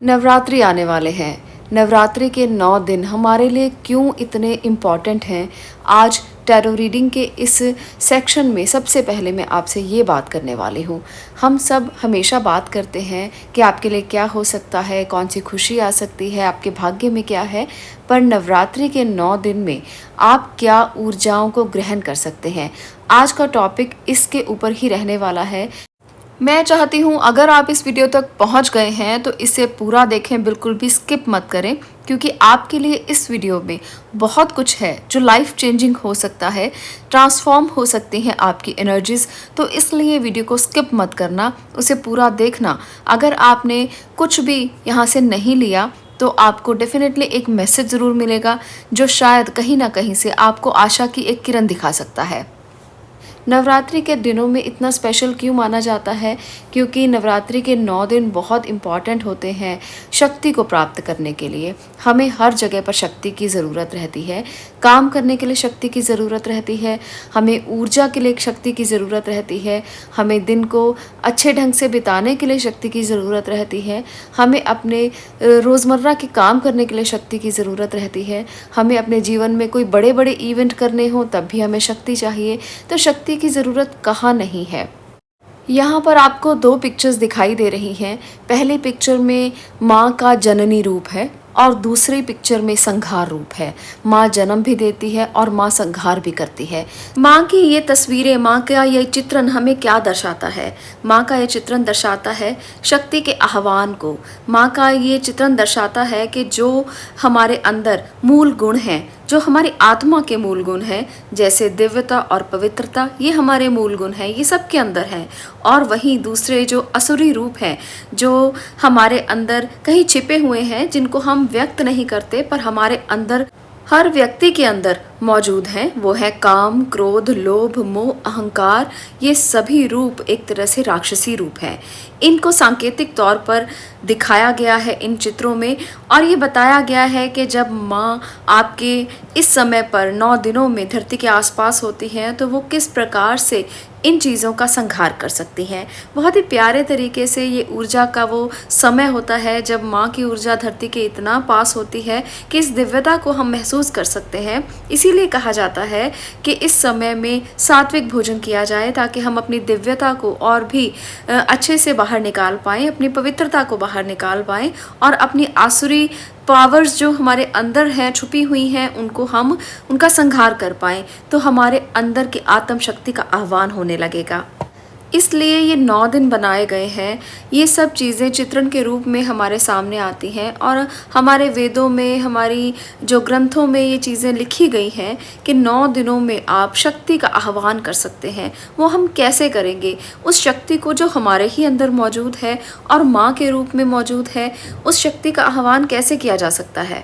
नवरात्रि आने वाले हैं। नवरात्रि के 9 दिन हमारे लिए क्यों इतने इम्पॉर्टेंट हैं? आज टैरो रीडिंग के इस सेक्शन में सबसे पहले मैं आपसे ये बात करने वाली हूँ। हम सब हमेशा बात करते हैं कि आपके लिए क्या हो सकता है, कौन सी खुशी आ सकती है, आपके भाग्य में क्या है। पर नवरात्रि के 9 दिन में आप क्या ऊर्जाओं को ग्रहण कर सकते हैं? आज का टॉपिक इसके ऊपर ही रहने वाला है। मैं चाहती हूँ अगर आप इस वीडियो तक पहुँच गए हैं तो इसे पूरा देखें, बिल्कुल भी स्किप मत करें, क्योंकि आपके लिए इस वीडियो में बहुत कुछ है जो लाइफ चेंजिंग हो सकता है, ट्रांसफॉर्म हो सकती हैं आपकी एनर्जीज। तो इसलिए वीडियो को स्किप मत करना, उसे पूरा देखना। अगर आपने कुछ भी यहाँ से नहीं लिया तो आपको डेफिनेटली एक मैसेज ज़रूर मिलेगा जो शायद कहीं ना कहीं से आपको आशा की एक किरण दिखा सकता है। नवरात्रि के दिनों में इतना स्पेशल क्यों माना जाता है? क्योंकि नवरात्रि के 9 दिन बहुत इम्पॉर्टेंट होते हैं शक्ति को प्राप्त करने के लिए। हमें हर जगह पर शक्ति की ज़रूरत रहती है, काम करने के लिए शक्ति की ज़रूरत रहती है, हमें ऊर्जा के लिए शक्ति की ज़रूरत रहती है, हमें दिन को अच्छे ढंग से बिताने के लिए शक्ति की ज़रूरत रहती है, हमें अपने रोज़मर्रा के काम करने के लिए शक्ति की ज़रूरत रहती है, हमें अपने जीवन में कोई बड़े बड़े इवेंट करने हों तब भी हमें शक्ति चाहिए। तो शक्ति की ज़रूरत कहाँ नहीं है। यहाँ पर आपको 2 पिक्चर्स दिखाई दे रही हैं। पहली पिक्चर में माँ का जननी रूप है और दूसरी पिक्चर में संहार रूप है। माँ जन्म भी देती है और माँ संहार भी करती है। माँ की ये तस्वीरें, माँ का ये चित्रण हमें क्या दर्शाता है? माँ का ये चित्रण दर्शाता है शक्ति के आह्वान को। माँ का ये चित्रण दर्शाता है कि जो हमारे अंदर मूल गुण हैं, जो हमारी आत्मा के मूल गुण हैं, जैसे दिव्यता और पवित्रता, ये हमारे मूल गुण हैं, ये सब के अंदर हैं। और वहीं दूसरे जो असुरी रूप हैं, जो हमारे अंदर कहीं छिपे हुए हैं, जिनको हम व्यक्त नहीं करते पर हमारे अंदर, हर व्यक्ति के अंदर मौजूद हैं, वो है काम, क्रोध, लोभ, मोह, अहंकार। ये सभी रूप एक तरह से राक्षसी रूप हैं। इनको सांकेतिक तौर पर दिखाया गया है इन चित्रों में, और ये बताया गया है कि जब माँ आपके इस समय पर 9 दिनों में धरती के आसपास होती हैं तो वो किस प्रकार से इन चीज़ों का संहार कर सकती हैं। बहुत ही प्यारे तरीके से ये ऊर्जा का वो समय होता है जब माँ की ऊर्जा धरती के इतना पास होती है कि इस दिव्यता को हम महसूस कर सकते हैं। इसीलिए कहा जाता है कि इस समय में सात्विक भोजन किया जाए ताकि हम अपनी दिव्यता को और भी अच्छे से बाहर निकाल पाएँ, अपनी पवित्रता को बाहर निकाल पाएँ और अपनी आसुरी पावर्स जो हमारे अंदर हैं, छुपी हुई हैं, उनको हम उनका संहार कर पाएँ, तो हमारे अंदर की आत्म शक्ति का आह्वान होने लगेगा। इसलिए ये 9 दिन बनाए गए हैं। ये सब चीज़ें चित्रण के रूप में हमारे सामने आती हैं और हमारे वेदों में, हमारी जो ग्रंथों में ये चीज़ें लिखी गई हैं कि 9 दिनों में आप शक्ति का आह्वान कर सकते हैं। वो हम कैसे करेंगे? उस शक्ति को जो हमारे ही अंदर मौजूद है और माँ के रूप में मौजूद है, उस शक्ति का आह्वान कैसे किया जा सकता है?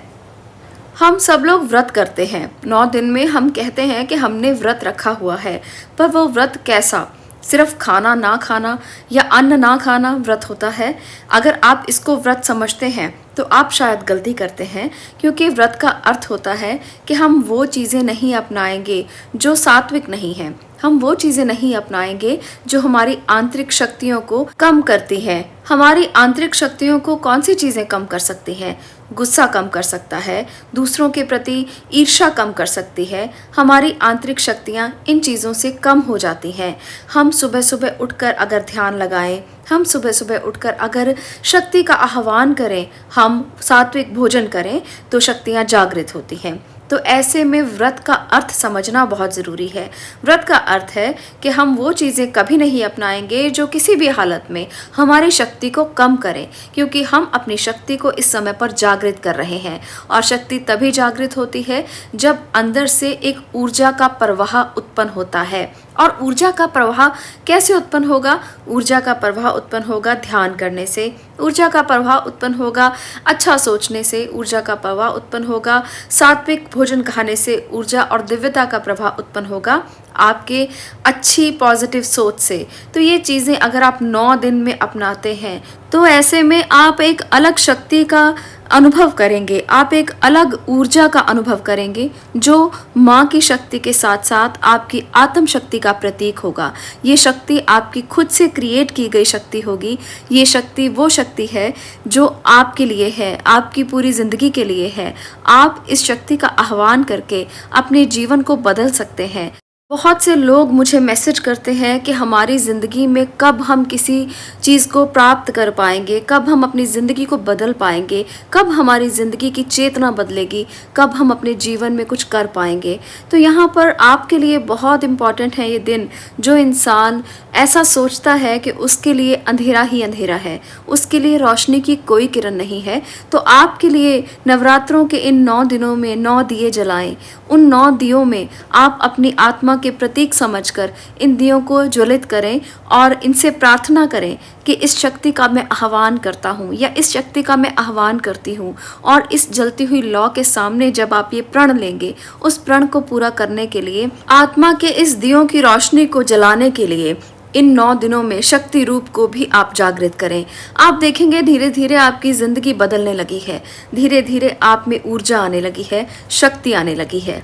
हम सब लोग व्रत करते हैं। 9 दिन में हम कहते हैं कि हमने व्रत रखा हुआ है, पर वो व्रत कैसा? सिर्फ खाना ना खाना या अन्न ना खाना व्रत होता है? अगर आप इसको व्रत समझते हैं तो आप शायद गलती करते हैं, क्योंकि व्रत का अर्थ होता है कि हम वो चीज़ें नहीं अपनाएंगे जो सात्विक नहीं हैं। हम वो चीज़ें नहीं अपनाएंगे जो हमारी आंतरिक शक्तियों को कम करती हैं। हमारी आंतरिक शक्तियों को कौन सी चीज़ें कम कर सकती हैं? गुस्सा कम कर सकता है, दूसरों के प्रति ईर्ष्या कम कर सकती है। हमारी आंतरिक शक्तियाँ इन चीज़ों से कम हो जाती हैं। हम सुबह सुबह उठकर अगर ध्यान लगाएं, हम सुबह सुबह उठकर अगर शक्ति का आह्वान करें, हम सात्विक भोजन करें, तो शक्तियाँ जागृत होती हैं। तो ऐसे में व्रत का अर्थ समझना बहुत ज़रूरी है। व्रत का अर्थ है कि हम वो चीज़ें कभी नहीं अपनाएंगे जो किसी भी हालत में हमारी शक्ति को कम करें, क्योंकि हम अपनी शक्ति को इस समय पर जागृत कर रहे हैं। और शक्ति तभी जागृत होती है जब अंदर से एक ऊर्जा का प्रवाह उत्पन्न होता है। और ऊर्जा का प्रवाह कैसे उत्पन्न होगा? ऊर्जा का प्रवाह उत्पन्न होगा ध्यान करने से, ऊर्जा का प्रवाह उत्पन्न होगा अच्छा सोचने से, ऊर्जा का प्रवाह उत्पन्न होगा सात्विक भोजन खाने से, ऊर्जा और दिव्यता का प्रवाह उत्पन्न होगा आपके अच्छी पॉजिटिव सोच से। तो ये चीज़ें अगर आप 9 दिन में अपनाते हैं तो ऐसे में आप एक अलग शक्ति का अनुभव करेंगे, आप एक अलग ऊर्जा का अनुभव करेंगे जो माँ की शक्ति के साथ साथ आपकी आत्म शक्ति का प्रतीक होगा। ये शक्ति आपकी खुद से क्रिएट की गई शक्ति होगी। ये शक्ति वो शक्ति है जो आपके लिए है, आपकी पूरी जिंदगी के लिए है। आप इस शक्ति का आह्वान करके अपने जीवन को बदल सकते हैं। बहुत से लोग मुझे मैसेज करते हैं कि हमारी ज़िंदगी में कब हम किसी चीज़ को प्राप्त कर पाएंगे, कब हम अपनी ज़िंदगी को बदल पाएंगे, कब हमारी ज़िंदगी की चेतना बदलेगी, कब हम अपने जीवन में कुछ कर पाएंगे। तो यहाँ पर आपके लिए बहुत इम्पॉर्टेंट है ये दिन। जो इंसान ऐसा सोचता है कि उसके लिए अंधेरा ही अंधेरा है, उसके लिए रोशनी की कोई किरण नहीं है, तो आपके लिए नवरात्रों के इन 9 दिनों में 9 दिए जलाएं। उन 9 दियों में आप अपनी आत्मा के प्रतीक समझकर इन दियों को ज्वलित करें और इनसे प्रार्थना करें कि इस शक्ति का मैं आह्वान करता हूँ या इस शक्ति का मैं आह्वान करती हूँ। और इस जलती हुई लौ के सामने जब आप ये प्रण लेंगे, उस प्रण को पूरा करने के लिए, आत्मा के इस दियों की रोशनी को जलाने के लिए इन 9 दिनों में शक्ति रूप को भी आप जागृत करें। आप देखेंगे धीरे धीरे आपकी जिंदगी बदलने लगी है, धीरे धीरे आप में ऊर्जा आने लगी है, शक्ति आने लगी है।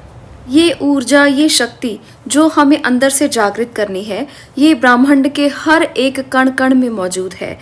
ये ऊर्जा, ये शक्ति जो हमें अंदर से जागृत करनी है, ये ब्रह्मांड के हर एक कण कण में मौजूद है।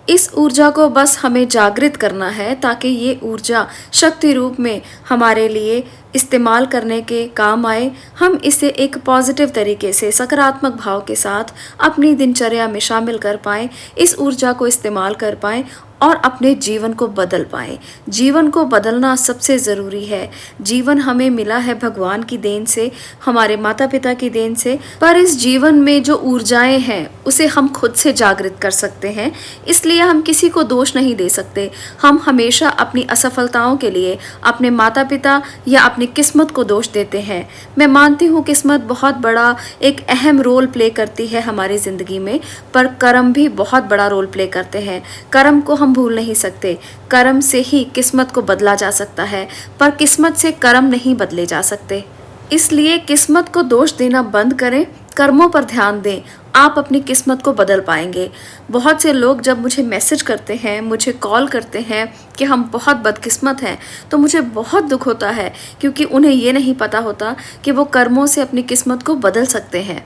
इस ऊर्जा को बस हमें जागृत करना है ताकि ये ऊर्जा शक्ति रूप में हमारे लिए इस्तेमाल करने के काम आए। हम इसे एक पॉजिटिव तरीके से, सकारात्मक भाव के साथ अपनी दिनचर्या में शामिल कर पाएँ, इस ऊर्जा को इस्तेमाल कर पाएँ और अपने जीवन को बदल पाएँ। जीवन को बदलना सबसे ज़रूरी है। जीवन हमें मिला है भगवान की देन से, हमारे माता पिता की देन से, पर इस जीवन में जो ऊर्जाएं हैं उसे हम खुद से जागृत कर सकते हैं। इसलिए हम किसी को दोष नहीं दे सकते। हम हमेशा अपनी असफलताओं के लिए अपने माता पिता या अपनी किस्मत को दोष देते हैं। मैं मानती हूँ किस्मत बहुत बड़ा एक अहम रोल प्ले करती है हमारी ज़िंदगी में, पर कर्म भी बहुत बड़ा रोल प्ले करते हैं। कर्म को हम भूल नहीं सकते। कर्म से ही किस्मत को बदला जा सकता है, पर किस्मत से कर्म नहीं बदले जा सकते। इसलिए किस्मत को दोष देना बंद करें, कर्मों पर ध्यान दें, आप अपनी किस्मत को बदल पाएंगे। बहुत से लोग जब मुझे मैसेज करते हैं, मुझे कॉल करते हैं कि हम बहुत बदकिस्मत हैं, तो मुझे बहुत दुख होता है, क्योंकि उन्हें ये नहीं पता होता कि वो कर्मों से अपनी किस्मत को बदल सकते हैं।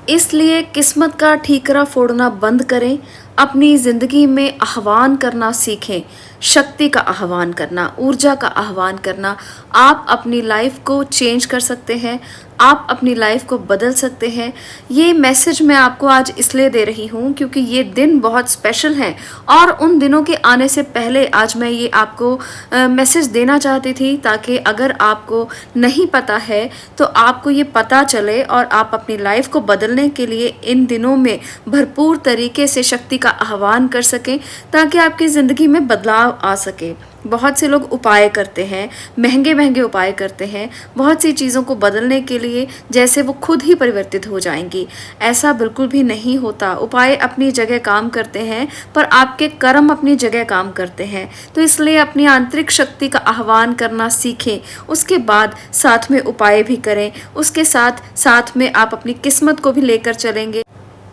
इसलिए किस्मत का ठीकरा फोड़ना बंद करें, अपनी ज़िंदगी में आह्वान करना सीखें, शक्ति का आह्वान करना, ऊर्जा का आह्वान करना। आप अपनी लाइफ को चेंज कर सकते हैं, आप अपनी लाइफ को बदल सकते हैं। ये मैसेज मैं आपको आज इसलिए दे रही हूँ क्योंकि ये दिन बहुत स्पेशल हैं और उन दिनों के आने से पहले आज मैं ये आपको मैसेज देना चाहती थी, ताकि अगर आपको नहीं पता है तो आपको ये पता चले और आप अपनी लाइफ को बदलने के लिए इन दिनों में भरपूर तरीके से शक्ति का आह्वान कर सकें, ताकि आपकी ज़िंदगी में बदलाव आ सके। बहुत से लोग उपाय करते हैं, महंगे महंगे उपाय करते हैं बहुत सी चीज़ों को बदलने के लिए, जैसे वो खुद ही परिवर्तित हो जाएंगी। ऐसा बिल्कुल भी नहीं होता। उपाय अपनी जगह काम करते हैं, पर आपके कर्म अपनी जगह काम करते हैं। तो इसलिए अपनी आंतरिक शक्ति का आह्वान करना सीखें, उसके बाद साथ में उपाय भी करें, उसके साथ साथ में आप अपनी किस्मत को भी लेकर चलेंगे।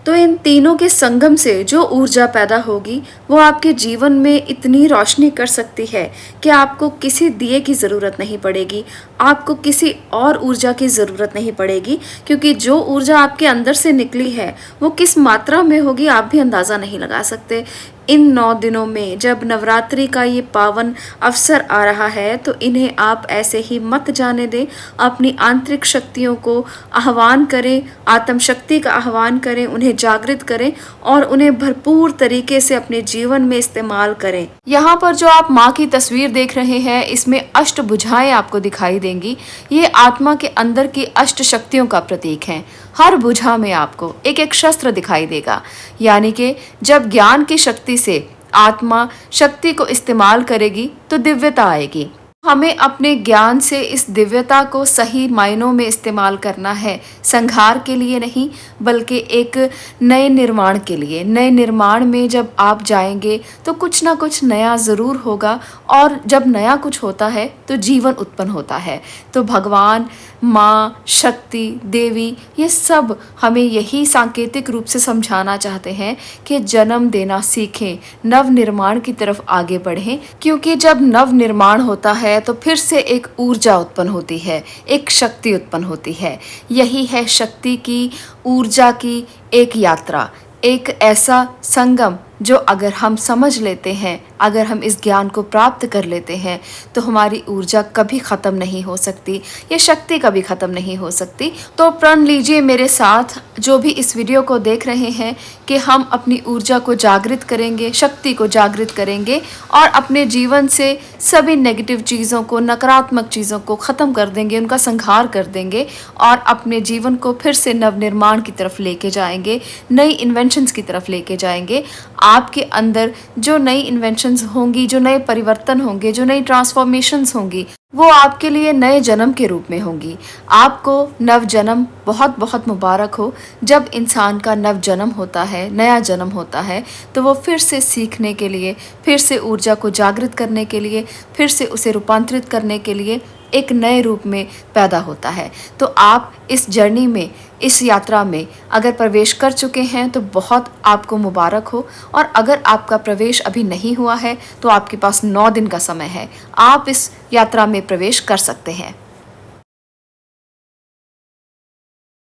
तो इन तीनों के संगम से जो ऊर्जा पैदा होगी वो आपके जीवन में इतनी रोशनी कर सकती है कि आपको किसी दिए की ज़रूरत नहीं पड़ेगी, आपको किसी और ऊर्जा की ज़रूरत नहीं पड़ेगी, क्योंकि जो ऊर्जा आपके अंदर से निकली है वो किस मात्रा में होगी आप भी अंदाज़ा नहीं लगा सकते। इन 9 दिनों में जब नवरात्रि का ये पावन अवसर आ रहा है, तो इन्हें आप ऐसे ही मत जाने दें। अपनी आंतरिक शक्तियों को आह्वान करें, आत्म शक्ति का आह्वान करें, उन्हें जागृत करें और उन्हें भरपूर तरीके से अपने जीवन में इस्तेमाल करें। यहाँ पर जो आप माँ की तस्वीर देख रहे हैं, इसमें अष्टभुजाएं आपको दिखाई देंगी। ये आत्मा के अंदर की अष्ट शक्तियों का प्रतीक हैं। हर भुजा में आपको एक एक शस्त्र दिखाई देगा, यानी कि जब ज्ञान की शक्ति से आत्मा शक्ति को इस्तेमाल करेगी तो दिव्यता आएगी। हमें अपने ज्ञान से इस दिव्यता को सही मायनों में इस्तेमाल करना है, संहार के लिए नहीं बल्कि एक नए निर्माण के लिए। नए निर्माण में जब आप जाएंगे तो कुछ ना कुछ नया ज़रूर होगा, और जब नया कुछ होता है तो जीवन उत्पन्न होता है। तो भगवान, माँ, शक्ति, देवी, ये सब हमें यही सांकेतिक रूप से समझाना चाहते हैं कि जन्म देना सीखें, नव निर्माण की तरफ आगे बढ़ें, क्योंकि जब नव निर्माण होता है तो फिर से एक ऊर्जा उत्पन्न होती है, एक शक्ति उत्पन्न होती है। यही है शक्ति की, ऊर्जा की एक यात्रा, एक ऐसा संगम जो अगर हम समझ लेते हैं, अगर हम इस ज्ञान को प्राप्त कर लेते हैं तो हमारी ऊर्जा कभी ख़त्म नहीं हो सकती, ये शक्ति कभी ख़त्म नहीं हो सकती। तो प्रण लीजिए मेरे साथ, जो भी इस वीडियो को देख रहे हैं, कि हम अपनी ऊर्जा को जागृत करेंगे, शक्ति को जागृत करेंगे और अपने जीवन से सभी नेगेटिव चीज़ों को, नकारात्मक चीज़ों को ख़त्म कर देंगे, उनका संहार कर देंगे और अपने जीवन को फिर से नवनिर्माण की तरफ लेके जाएंगे, नई इन्वेंशंस की तरफ लेके जाएंगे। आपके अंदर जो नई इन्वेंशंस होंगी, जो नए परिवर्तन होंगे, जो नई ट्रांसफॉर्मेशंस होंगी, वो आपके लिए नए जन्म के रूप में होंगी। आपको नव जन्म बहुत बहुत मुबारक हो। जब इंसान का नव जन्म होता है, नया जन्म होता है, तो वो फिर से सीखने के लिए, फिर से ऊर्जा को जागृत करने के लिए, फिर से उसे रूपांतरित करने के लिए एक नए रूप में पैदा होता है। तो आप इस जर्नी में, इस यात्रा में अगर प्रवेश कर चुके हैं तो बहुत आपको मुबारक हो, और अगर आपका प्रवेश अभी नहीं हुआ है तो आपके पास 9 दिन का समय है, आप इस यात्रा में प्रवेश कर सकते हैं।